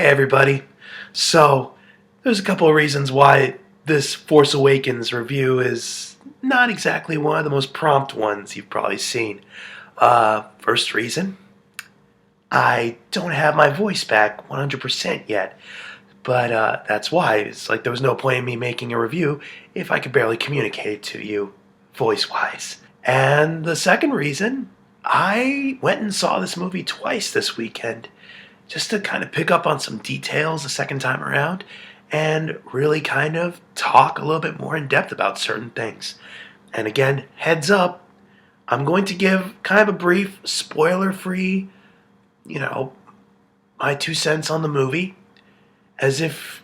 everybody. So, there's a couple of reasons why this Force Awakens review is not exactly one of the most prompt ones you've probably seen. First reason, I don't have my voice back 100% yet. But that's why. It's like there was no point in me making a review if I could barely communicate to you voice-wise. And the second reason, I went and saw this movie twice this weekend just to kind of pick up on some details the second time around and really kind of talk a little bit more in depth about certain things. And again, heads up, I'm going to give kind of a brief, spoiler-free, my 2 cents on the movie, as if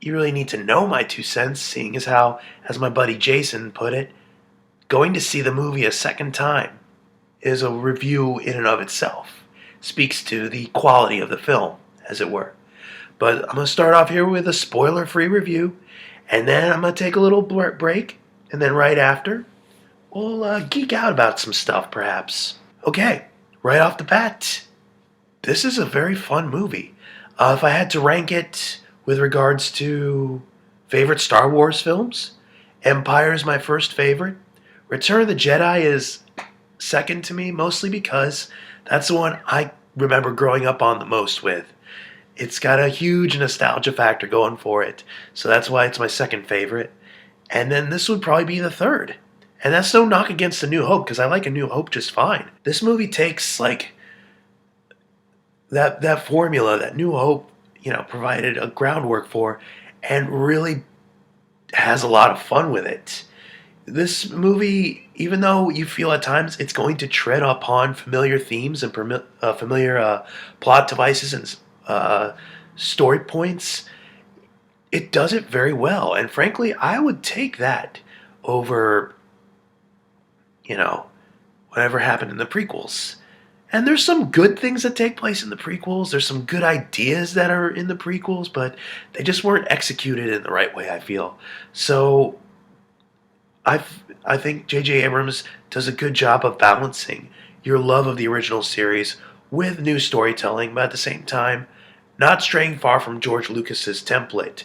you really need to know my 2 cents, seeing as how, as my buddy Jason put it, going to see the movie a second time is a review in and of itself. Speaks to the quality of the film, as it were. But I'm going to start off here with a spoiler-free review, and then I'm going to take a little break, and then right after, we'll geek out about some stuff, perhaps. Okay, right off the bat, this is a very fun movie. If I had to rank it with regards to favorite Star Wars films, Empire is my first favorite. Return of the Jedi is second to me, mostly because that's the one I remember growing up on the most with. It's got a huge nostalgia factor going for it, so that's why it's my second favorite. And then this would probably be the third. And that's no knock against A New Hope, because I like A New Hope just fine. This movie takes, that formula that New Hope, provided a groundwork for, and really has a lot of fun with it. This movie, even though you feel at times it's going to tread upon familiar themes and familiar plot devices and story points, it does it very well. And frankly, I would take that over, whatever happened in the prequels. And there's some good things that take place in the prequels. There's some good ideas that are in the prequels, but they just weren't executed in the right way, I feel. So I think J.J. Abrams does a good job of balancing your love of the original series with new storytelling, but at the same time, not straying far from George Lucas's template,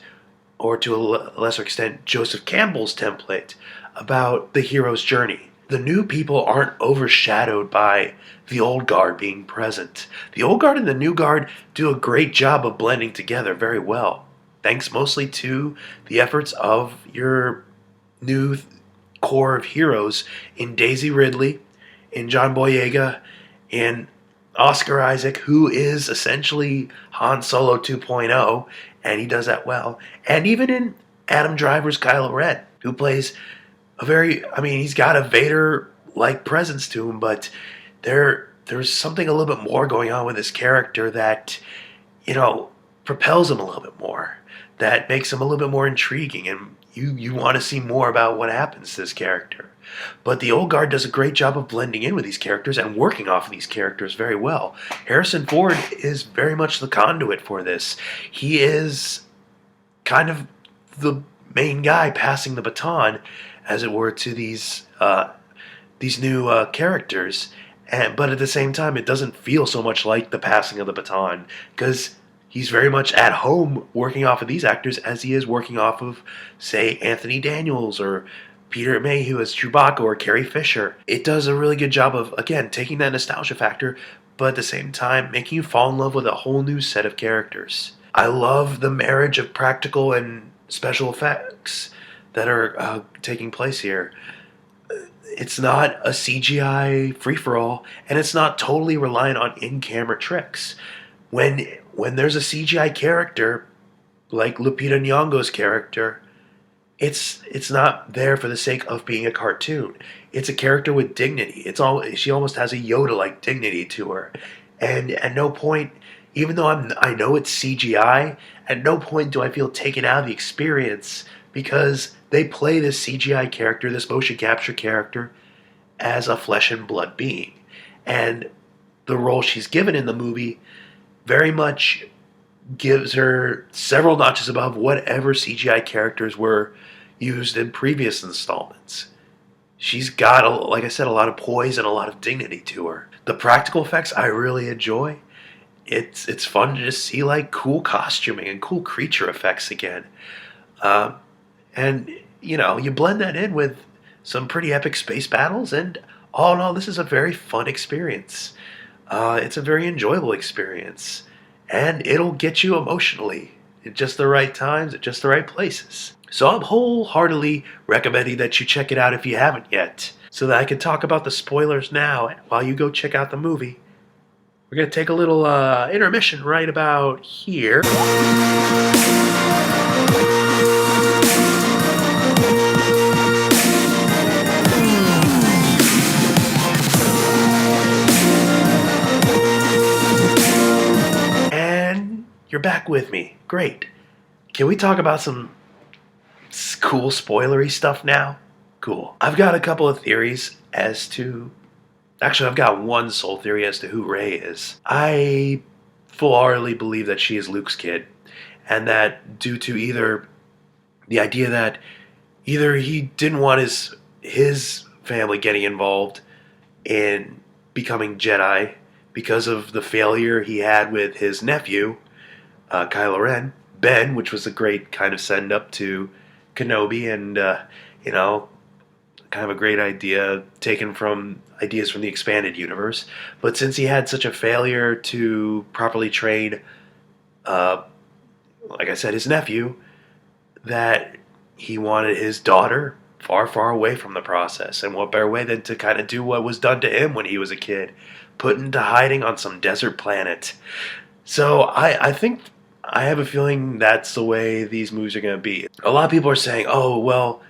or to a lesser extent, Joseph Campbell's template about the hero's journey. The new people aren't overshadowed by the old guard being present. The old guard and the new guard do a great job of blending together very well, thanks mostly to the efforts of your new core of heroes in Daisy Ridley, in John Boyega, in Oscar Isaac, who is essentially Han Solo 2.0, and he does that well, and even in Adam Driver's Kylo Ren, who plays he's got a Vader-like presence to him, but there's something a little bit more going on with this character that, propels him a little bit more, that makes him a little bit more intriguing, and you want to see more about what happens to this character. But the old guard does a great job of blending in with these characters and working off of these characters very well. Harrison Ford is very much the conduit for this. He is kind of the main guy passing the baton, as it were, to these new characters. But at the same time, it doesn't feel so much like the passing of the baton, because he's very much at home working off of these actors as he is working off of, say, Anthony Daniels or Peter Mayhew as Chewbacca or Carrie Fisher. It does a really good job of, again, taking that nostalgia factor, but at the same time, making you fall in love with a whole new set of characters. I love the marriage of practical and special effects that are taking place here. It's not a CGI free-for-all, and it's not totally reliant on in-camera tricks. When there's a CGI character, like Lupita Nyong'o's character, it's not there for the sake of being a cartoon. It's a character with dignity. She almost has a Yoda-like dignity to her. And at no point, even though I know it's CGI, at no point do I feel taken out of the experience, because they play this CGI character, this motion capture character, as a flesh and blood being. And the role she's given in the movie very much gives her several notches above whatever CGI characters were used in previous installments. She's got, like I said, a lot of poise and a lot of dignity to her. The practical effects I really enjoy. it's fun to just see like cool costuming and cool creature effects again. Um, and you blend that in with some pretty epic space battles, and all in all, this is a very fun experience. It's a very enjoyable experience, and it'll get you emotionally at just the right times, at just the right places. So I'm wholeheartedly recommending that you check it out if you haven't yet, so that I can talk about the spoilers now while you go check out the movie. We're going to take a little intermission right about here. And you're back with me. Great. Can we talk about some cool spoilery stuff now? Cool. I've got a couple of theories as to... Actually, I've got one sole theory as to who Rey is. I full-heartedly believe that she is Luke's kid, and that due to either the idea that either he didn't want his family getting involved in becoming Jedi because of the failure he had with his nephew, Kylo Ren, Ben, which was a great kind of send up to Kenobi, and kind of a great idea taken from ideas from the expanded universe. But since he had such a failure to properly train, like I said, his nephew, that he wanted his daughter far, far away from the process. And what better way than to kind of do what was done to him when he was a kid, put into hiding on some desert planet. So I think, I have a feeling that's the way these movies are going to be. A lot of people are saying, oh, well,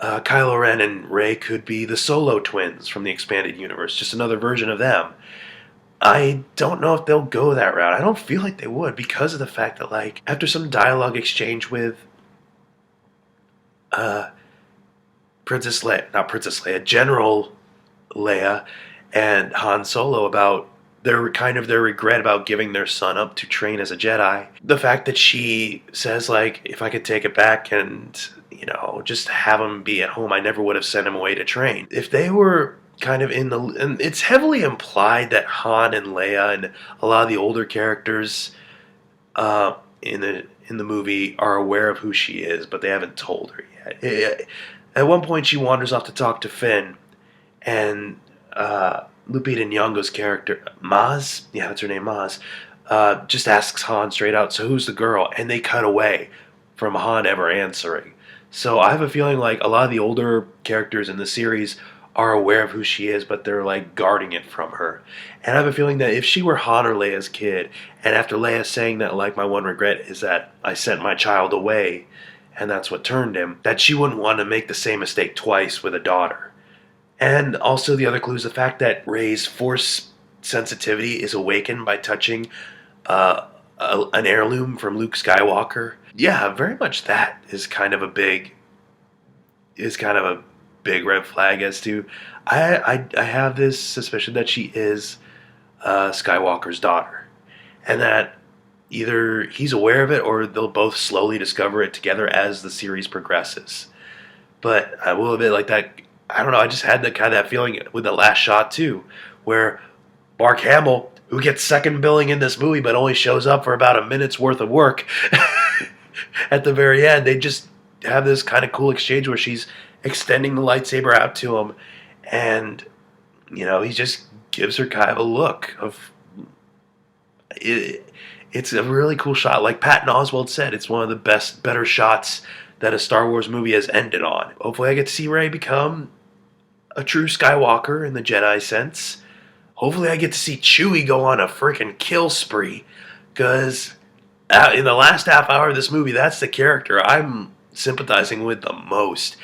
Kylo Ren and Rey could be the Solo twins from the expanded universe, just another version of them. I don't know if they'll go that route. I don't feel like they would, because of the fact that, like, after some dialogue exchange with General Leia and Han Solo about their regret about giving their son up to train as a Jedi. The fact that she says, like, if I could take it back and, just have him be at home, I never would have sent him away to train. If they were kind of and it's heavily implied that Han and Leia and a lot of the older characters in the movie are aware of who she is, but they haven't told her yet. At one point, she wanders off to talk to Finn, and Lupita Nyong'o's character, Maz, yeah, that's her name, Maz, just asks Han straight out, so who's the girl? And they cut away from Han ever answering. So I have a feeling like a lot of the older characters in the series are aware of who she is, but they're like guarding it from her. And I have a feeling that if she were Han or Leia's kid, and after Leia saying that, like, my one regret is that I sent my child away, and that's what turned him, that she wouldn't want to make the same mistake twice with a daughter. And also the other clue is the fact that Rey's force sensitivity is awakened by touching an heirloom from Luke Skywalker. Yeah, very much that is kind of a big red flag as to I have this suspicion that she is Skywalker's daughter, and that either he's aware of it or they'll both slowly discover it together as the series progresses. But I will admit, like, that, I don't know, I just had that feeling with the last shot too, where Mark Hamill, who gets second billing in this movie but only shows up for about a minute's worth of work, at the very end, they just have this kind of cool exchange where she's extending the lightsaber out to him, and he just gives her kind of a look of it. It's a really cool shot. Like Patton Oswalt said, it's one of the better shots that a Star Wars movie has ended on. Hopefully I get to see Rey become a true Skywalker in the Jedi sense. Hopefully I get to see Chewie go on a freaking kill spree, because in the last half hour of this movie, that's the character I'm sympathizing with the most.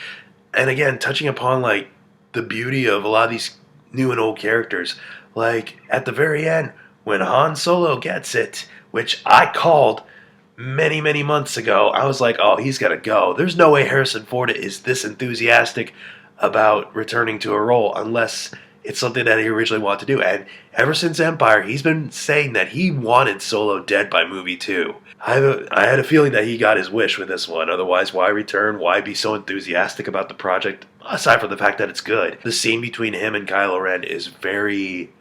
And again, touching upon, like, the beauty of a lot of these new and old characters. Like, at the very end, when Han Solo gets it, which I called many, many months ago, I was like, oh, he's got to go. There's no way Harrison Ford is this enthusiastic about returning to a role unless it's something that he originally wanted to do. And ever since Empire, he's been saying that he wanted Solo dead by movie 2. I had a feeling that he got his wish with this one. Otherwise, why return? Why be so enthusiastic about the project? Aside from the fact that it's good. The scene between him and Kylo Ren is very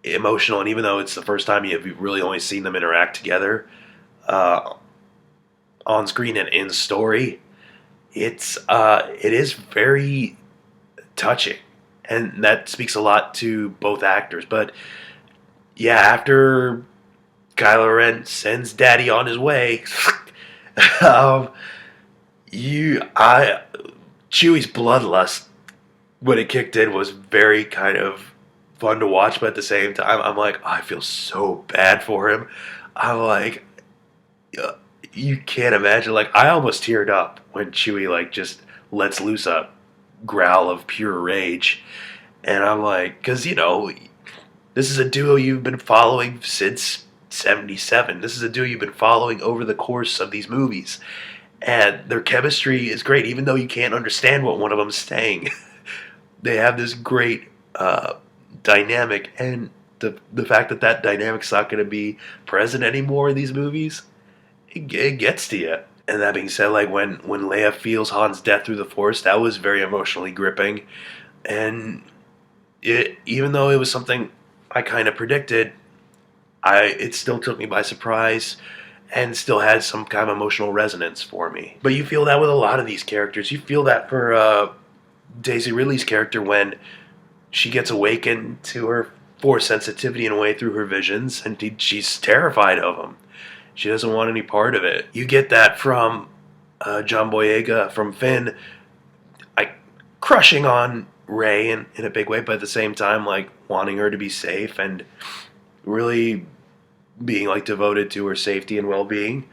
emotional. And even though it's the first time you've really only seen them interact together uh, on screen and in story, it is very touching, and that speaks a lot to both actors. But yeah, after Kylo Ren sends Daddy on his way, um, you I Chewie's bloodlust when it kicked in was very kind of fun to watch, but at the same time, I'm like, I feel so bad for him. I'm like, uh, you can't imagine. Like, I almost teared up when Chewie like just lets loose a growl of pure rage, and I'm like, because this is a duo you've been following since '77. This is a duo you've been following over the course of these movies, and their chemistry is great, even though you can't understand what one of them's saying. They have this great dynamic, and the fact that dynamic's not going to be present anymore in these movies, it gets to you. And that being said, like when Leia feels Han's death through the Force, that was very emotionally gripping, and even though it was something I kind of predicted, it still took me by surprise and still had some kind of emotional resonance for me. But you feel that with a lot of these characters. You feel that for Daisy Ridley's character when she gets awakened to her Force sensitivity in a way through her visions, and she's terrified of them. She doesn't want any part of it. You get that from John Boyega, from Finn, like crushing on Rey in a big way, but at the same time, like wanting her to be safe and really being like devoted to her safety and well-being.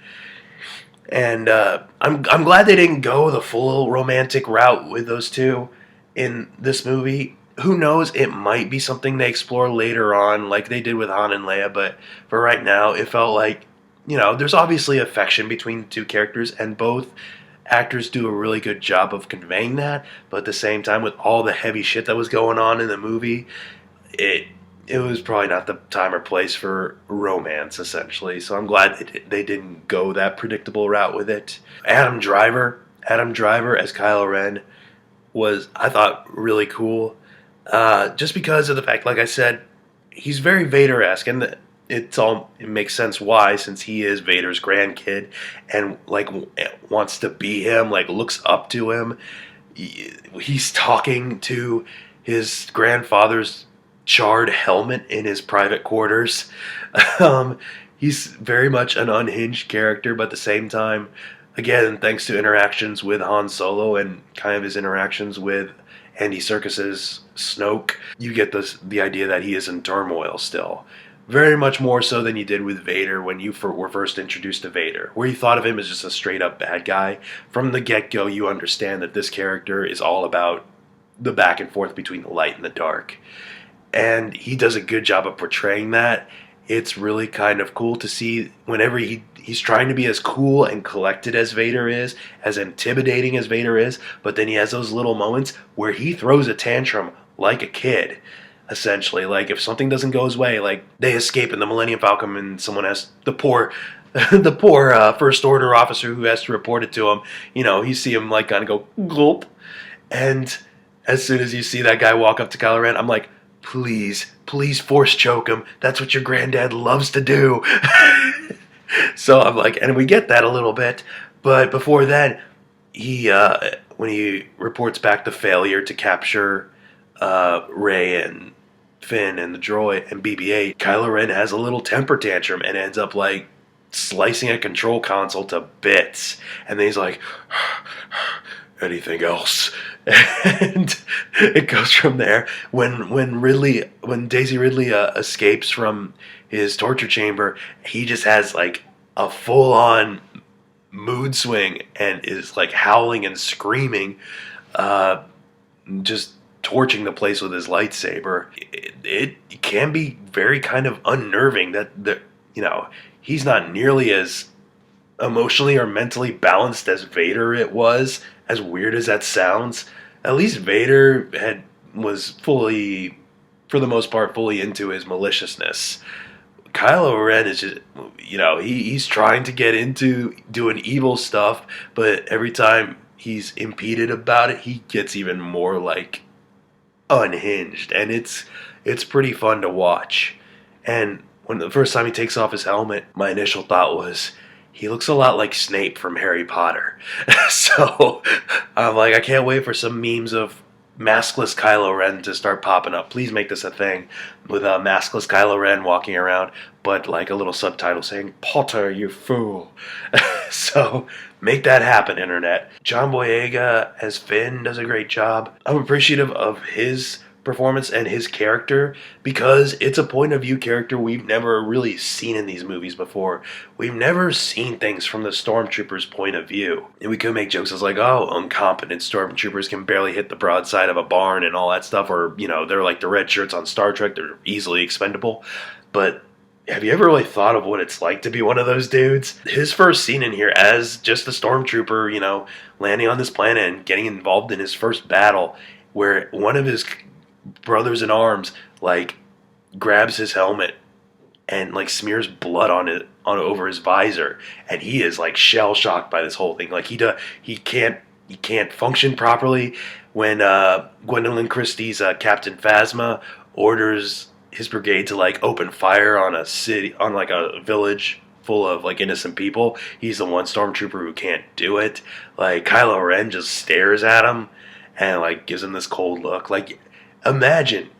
And I'm glad they didn't go the full romantic route with those two in this movie. Who knows? It might be something they explore later on, like they did with Han and Leia. But for right now, it felt like there's obviously affection between the two characters, and both actors do a really good job of conveying that. But at the same time, with all the heavy shit that was going on in the movie, it was probably not the time or place for romance, essentially. So I'm glad they didn't go that predictable route with it. Adam Driver as Kylo Ren was, I thought, really cool. Just because of the fact, like I said, he's very Vader-esque, and it makes sense why, since he is Vader's grandkid and like wants to be him, like looks up to him. He's talking to his grandfather's charred helmet in his private quarters. He's very much an unhinged character, but at the same time, again, thanks to interactions with Han Solo and kind of his interactions with Andy Serkis's Snoke, you get the idea that he is in turmoil still. Very much more so than you did with Vader when you were first introduced to Vader, where you thought of him as just a straight-up bad guy. From the get-go, you understand that this character is all about the back and forth between the light and the dark. And he does a good job of portraying that. It's really kind of cool to see whenever he's trying to be as cool and collected as Vader is, as intimidating as Vader is, but then he has those little moments where he throws a tantrum like a kid, essentially. Like if something doesn't go his way, like they escape in the Millennium Falcon and someone has the poor First Order officer who has to report it to him, you see him like kind of go gulp. And as soon as you see that guy walk up to Kylo Ren, I'm like, please force choke him. That's what your granddad loves to do. So I'm like, and we get that a little bit, but before then, when he reports back the failure to capture Rey and Finn and the droid and BB-8, Kylo Ren has a little temper tantrum and ends up like slicing a control console to bits, and then he's like, anything else? And it goes from there. When Daisy Ridley escapes from his torture chamber, he just has like a full-on mood swing and is like howling and screaming, just torching the place with his lightsaber. It can be very kind of unnerving that he's not nearly as emotionally or mentally balanced as Vader it was. As weird as that sounds, at least Vader was fully, for the most part, fully into his maliciousness. Kylo Ren is just, he's trying to get into doing evil stuff, but every time he's impeded about it, he gets even more like unhinged, and it's pretty fun to watch. And when the first time he takes off his helmet, my initial thought was, he looks a lot like Snape from Harry Potter. So I'm like, I can't wait for some memes of maskless Kylo Ren to start popping up. Please make this a thing with a maskless Kylo Ren walking around, but like a little subtitle saying, Potter, you fool. So make that happen, internet. John Boyega as Finn does a great job. I'm appreciative of his performance and his character because it's a point of view character we've never really seen in these movies before. We've never seen things from the stormtrooper's point of view. And we could make jokes as like, oh, incompetent stormtroopers can barely hit the broadside of a barn and all that stuff, or, you know, they're like the red shirts on Star Trek, they're easily expendable. But have you ever really thought of what it's like to be one of those dudes? His first scene in here as just a stormtrooper, you know, landing on this planet and getting involved in his first battle, where one of his brothers in arms like grabs his helmet and like smears blood on it on over his visor, and he is like shell shocked by this whole thing. Like he can't function properly when Gwendolyn Christie's Captain Phasma orders his brigade to like open fire on a city, on like a village full of like innocent people. He's the one stormtrooper who can't do it. Like Kylo Ren just stares at him and like gives him this cold look. Like imagine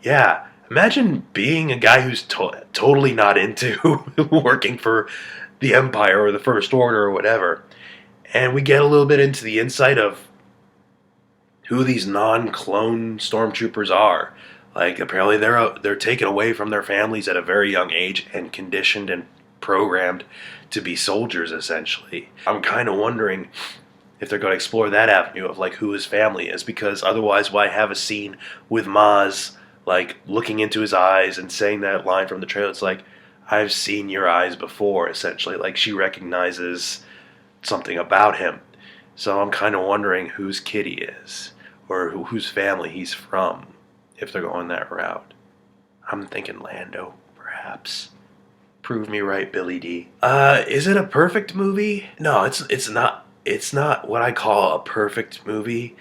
being a guy who's totally not into working for the Empire or the First Order or whatever. And we get a little bit into the insight of who these non-clone stormtroopers are. Like, apparently they're taken away from their families at a very young age and conditioned and programmed to be soldiers, essentially. I'm kind of wondering if they're going to explore that avenue of like who his family is, because otherwise why have a scene with Maz like looking into his eyes and saying that line from the trailer? It's like, I've seen your eyes before, essentially. Like, she recognizes something about him. So I'm kind of wondering whose kid he is, or whose family he's from, if they're going that route. I'm thinking Lando, perhaps. Prove me right, Billy D. Is it a perfect movie? No, it's not. It's not what I call a perfect movie,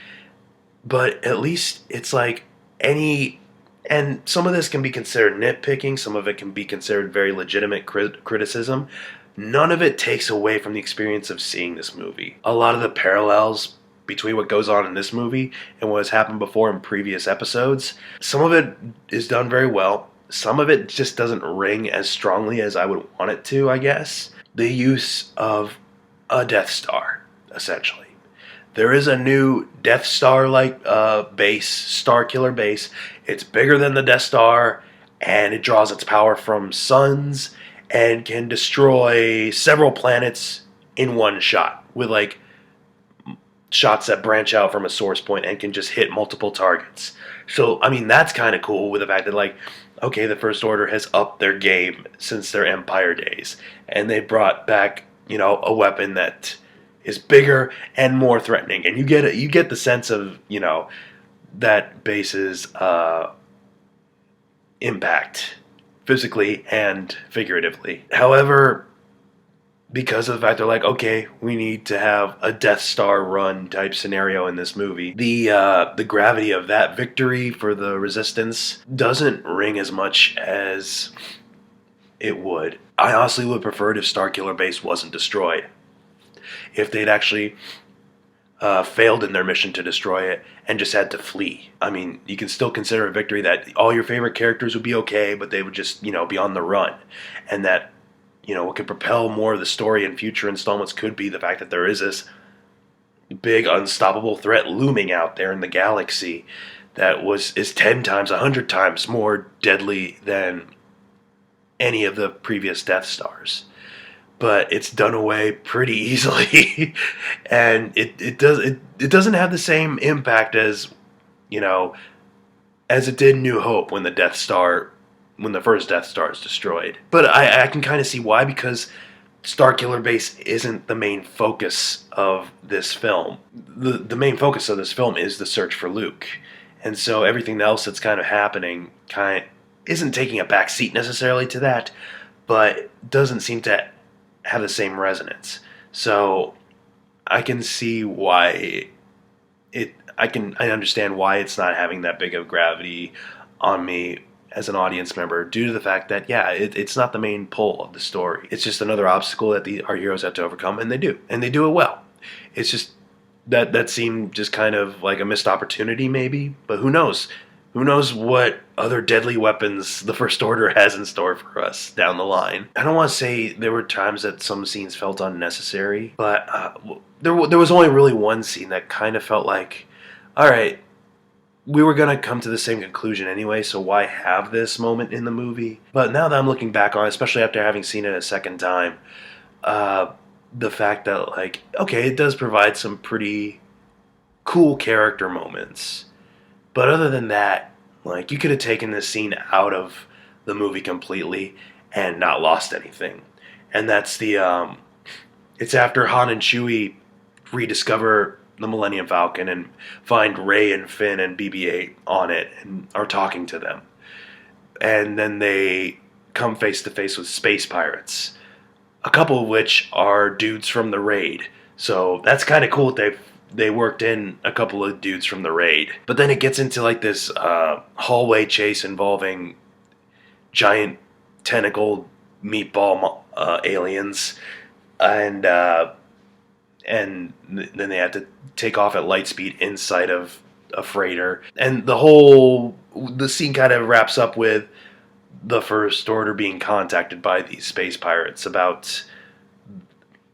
but at least it's like any, and some of this can be considered nitpicking, some of it can be considered very legitimate criticism. None of it takes away from the experience of seeing this movie. A lot of the parallels between what goes on in this movie and what has happened before in previous episodes, some of it is done very well. Some of it just doesn't ring as strongly as I would want it to, I guess. The use of a Death Star, essentially. There is a new Death Star-like base, Star Killer base. It's bigger than the Death Star, and it draws its power from suns and can destroy several planets in one shot, with like shots that branch out from a source point and can just hit multiple targets. So, I mean, that's kind of cool, with the fact that, like, okay, the First Order has upped their game since their Empire days, and they brought back, you know, a weapon that is bigger and more threatening, and you get the sense of, you know, that base's impact, physically and figuratively. However, because of the fact they're like, okay, we need to have a Death Star run type scenario in this movie, the gravity of that victory for the Resistance doesn't ring as much as it would. I honestly would prefer it if Starkiller Base wasn't destroyed. If they'd actually failed in their mission to destroy it and just had to flee. I mean, you can still consider a victory that all your favorite characters would be okay, but they would just, you know, be on the run. And that, you know, what could propel more of the story in future installments could be the fact that there is this big unstoppable threat looming out there in the galaxy that is 10 times, 100 times more deadly than any of the previous Death Stars. But it's done away pretty easily, and it doesn't have the same impact as, you know, as it did in New Hope when the first Death Star is destroyed. But I can kind of see why, because Starkiller Base isn't the main focus of this film. The main focus of this film is the search for Luke, and so everything else that's kind of happening isn't taking a back seat necessarily to that, but doesn't seem to have the same resonance. So I can see why I understand why it's not having that big of gravity on me as an audience member due to the fact that, yeah, it's not the main pull of the story. It's just another obstacle that our heroes have to overcome, and they do. And they do it well. It's just that seemed just kind of like a missed opportunity maybe, but who knows? Who knows what other deadly weapons the First Order has in store for us down the line. I don't want to say there were times that some scenes felt unnecessary, but there was only really one scene that kind of felt like, all right, we were going to come to the same conclusion anyway, so why have this moment in the movie? But now that I'm looking back on it, especially after having seen it a second time, the fact that, like, okay, it does provide some pretty cool character moments. But other than that, like, you could have taken this scene out of the movie completely and not lost anything. And that's it's after Han and Chewie rediscover the Millennium Falcon and find Rey and Finn and BB-8 on it and are talking to them. And then they come face to face with space pirates, a couple of which are dudes from the raid. So that's kind of cool that they worked in a couple of dudes from the raid. But then it gets into like this hallway chase involving giant tentacled meatball aliens, and then they have to take off at light speed inside of a freighter. And the scene kind of wraps up with the First Order being contacted by these space pirates about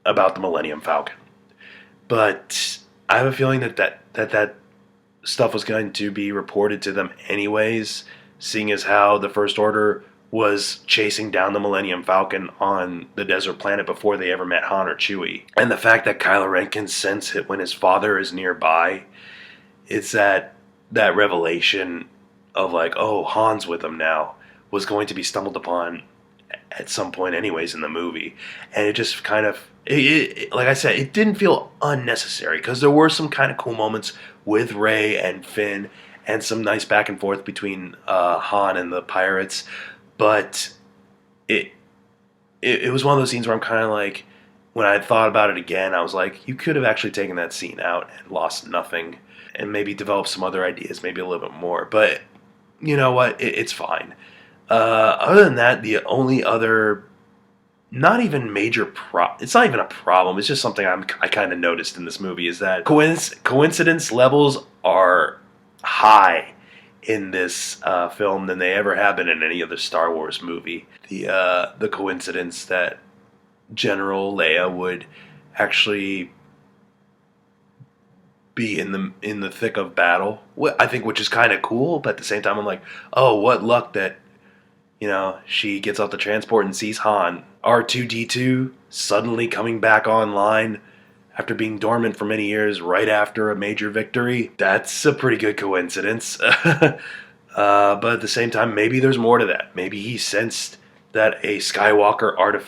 the Millennium Falcon. But I have a feeling that stuff was going to be reported to them anyways, seeing as how the First Order was chasing down the Millennium Falcon on the desert planet before they ever met Han or Chewie. And the fact that Kylo Ren can sense it when his father is nearby, it's that revelation of like, oh, Han's with him now, was going to be stumbled upon at some point anyways in the movie. And it just kind of, like I said, it didn't feel unnecessary because there were some kind of cool moments with Rey and Finn and some nice back and forth between Han and the pirates. But it was one of those scenes where I'm kind of like, when I thought about it again, I was like, you could have actually taken that scene out and lost nothing and maybe developed some other ideas, maybe a little bit more. But you know what? It's fine. Other than that, the only other, not even major it's not even a problem, it's just something I kind of noticed in this movie, is that coincidence levels are high in this film than they ever have been in any other Star Wars movie. The coincidence that General Leia would actually be in the thick of battle, I think, which is kind of cool, but at the same time I'm like, oh, what luck that, you know, she gets off the transport and sees Han. R2-D2 suddenly coming back online after being dormant for many years right after a major victory. That's a pretty good coincidence. But at the same time, maybe there's more to that. Maybe he sensed that a Skywalker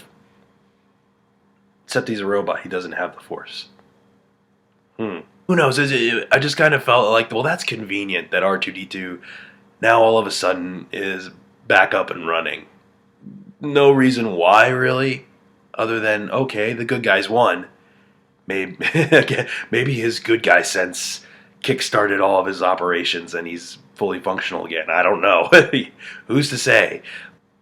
except he's a robot, he doesn't have the Force. Who knows? I just kind of felt like, well, that's convenient that R2-D2 now all of a sudden is back up and running. No reason why, really, other than, okay, the good guys won. Maybe his good guy sense kickstarted all of his operations and he's fully functional again. I don't know. Who's to say?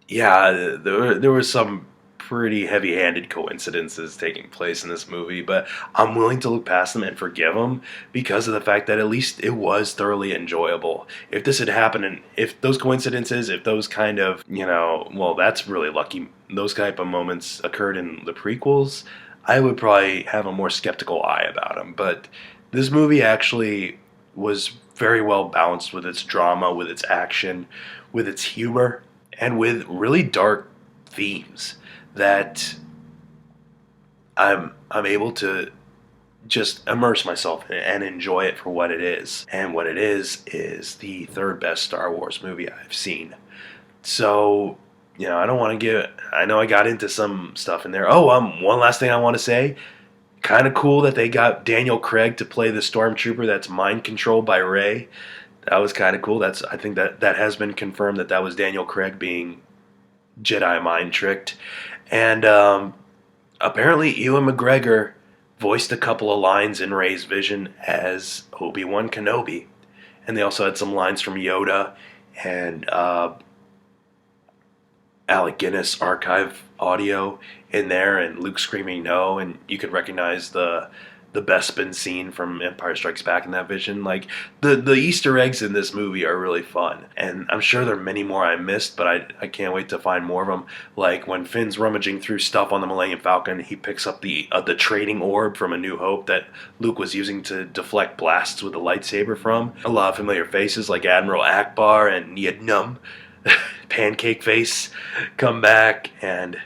Yeah, there was some pretty heavy-handed coincidences taking place in this movie, but I'm willing to look past them and forgive them because of the fact that at least it was thoroughly enjoyable. If this had happened, and if those coincidences, if those kind of, well, that's really lucky, those type of moments occurred in the prequels, I would probably have a more skeptical eye about them. But this movie actually was very well balanced with its drama, with its action, with its humor, and with really dark themes that I'm able to just immerse myself in and enjoy it for what it is. And what it is the third best Star Wars movie I've seen. So, I don't want to I know I got into some stuff in there. One last thing I want to say. Kind of cool that they got Daniel Craig to play the stormtrooper that's mind controlled by Rey. That was kind of cool. I think that has been confirmed that was Daniel Craig being Jedi mind tricked. And apparently Ewan McGregor voiced a couple of lines in Rey's vision as Obi-Wan Kenobi. And they also had some lines from Yoda and Alec Guinness archive audio in there, and Luke screaming no, and you could recognize the Bespin scene from Empire Strikes Back in that vision. Like the Easter eggs in this movie are really fun, and I'm sure there are many more I missed, but I can't wait to find more of them. Like when Finn's rummaging through stuff on the Millennium Falcon, he picks up the trading orb from A New Hope that Luke was using to deflect blasts with the lightsaber from. A lot of familiar faces like Admiral Akbar and Yadnum, Pancake Face, come back, and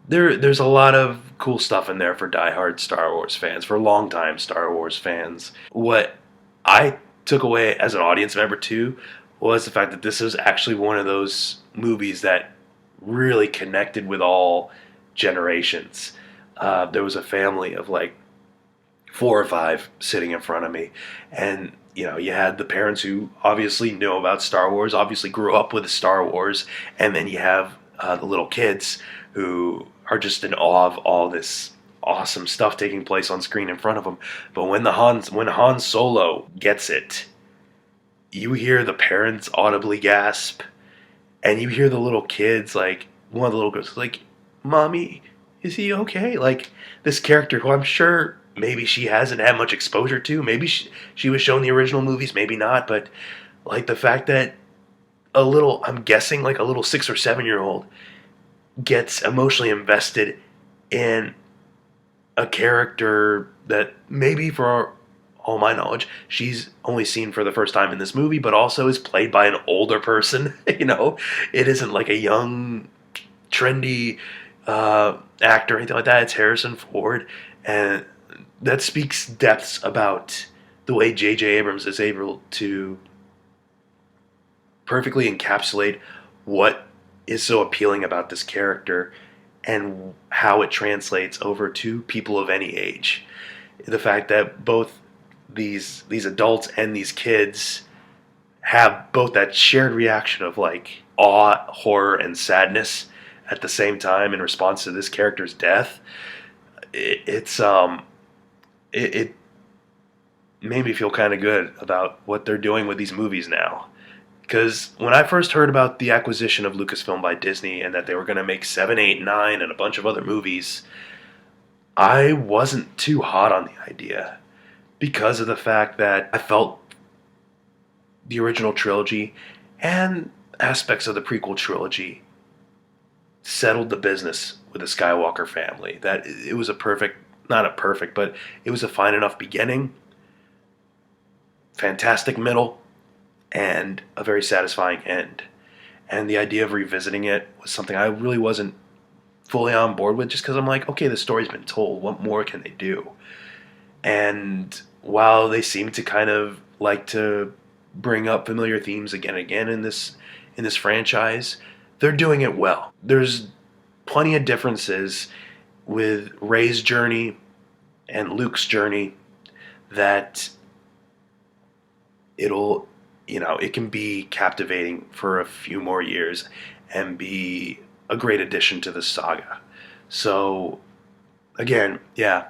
there's a lot of cool stuff in there for diehard Star Wars fans, for longtime Star Wars fans. What I took away as an audience member too was the fact that this was actually one of those movies that really connected with all generations. There was a family of like 4 or 5 sitting in front of me, and you had the parents who obviously knew about Star Wars, obviously grew up with Star Wars, and then you have the little kids who are just in awe of all this awesome stuff taking place on screen in front of them. But when Han Solo gets it, you hear the parents audibly gasp, and you hear the little kids, like one of the little girls, like, "Mommy, is he okay?" Like this character who I'm sure maybe she hasn't had much exposure to. Maybe she was shown the original movies, maybe not. But like the fact that I'm guessing like a little 6 or 7 year old gets emotionally invested in a character that maybe, for all my knowledge, she's only seen for the first time in this movie, but also is played by an older person. It isn't like a young, trendy actor or anything like that. It's Harrison Ford, and that speaks depths about the way J.J. Abrams is able to perfectly encapsulate what is so appealing about this character and how it translates over to people of any age. The fact that both these adults and these kids have both that shared reaction of like awe, horror, and sadness at the same time in response to this character's death. It made me feel kind of good about what they're doing with these movies now. Because when I first heard about the acquisition of Lucasfilm by Disney and that they were going to make 7, 8, 9, and a bunch of other movies, I wasn't too hot on the idea because of the fact that I felt the original trilogy and aspects of the prequel trilogy settled the business with the Skywalker family. That it was but it was a fine enough beginning, fantastic middle, and a very satisfying end. And the idea of revisiting it was something I really wasn't fully on board with, just because I'm like, okay, the story's been told. What more can they do? And while they seem to kind of like to bring up familiar themes again and again in this franchise, they're doing it well. There's plenty of differences with Rey's journey and Luke's journey that it can be captivating for a few more years and be a great addition to the saga. So, again, yeah,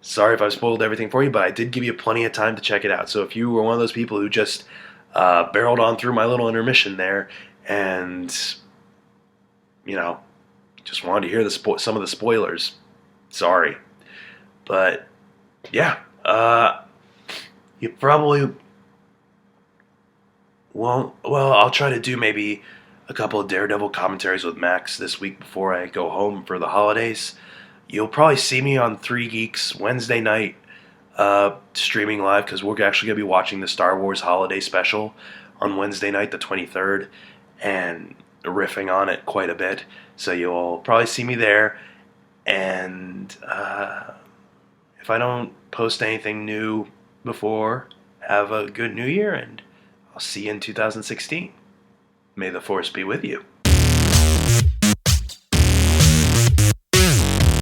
sorry if I've spoiled everything for you, but I did give you plenty of time to check it out. So if you were one of those people who just barreled on through my little intermission there and, just wanted to hear some of the spoilers, sorry. But, yeah, you probably won't. Well, I'll try to do maybe a couple of Daredevil commentaries with Max this week before I go home for the holidays. You'll probably see me on 3 Geeks Wednesday night streaming live, because we're actually going to be watching the Star Wars Holiday Special on Wednesday night, the 23rd, and riffing on it quite a bit. So you'll probably see me there. And if I don't post anything new before, have a good new year, and I'll see you in 2016. May the Force be with you.